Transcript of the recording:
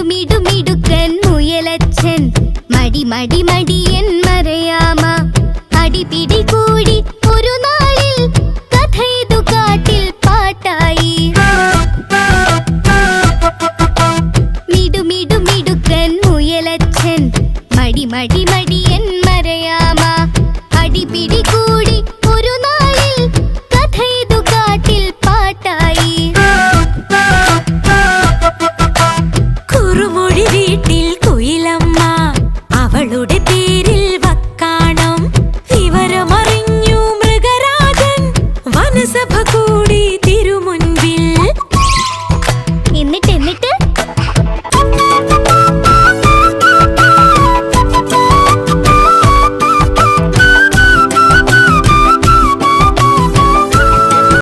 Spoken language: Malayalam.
മിടുമിടുക്കൻ മുയലച്ചൻ മടി മടി മടിയൻ മരയാമ അടിപിടി കൂടി ഒരു നാളിൽ കഥയിതു കാട്ടിൽ പാട്ടായി. മിടുമിടുക്കൻ മുയലച്ചൻ മടി മടി മടിയൻ മരയാമ അടിപിടി കൂടി ഒരു നാളിൽ കഥയിതു കാട്ടിൽ പാട്ടായി. കുറുമൊഴി വീട്ടിൽ കുയിലമ്മ അവളുടെ പേരിൽ വക്കാണം വിവരമറിഞ്ഞു മൃഗരാജൻ വനസഭ കൂടി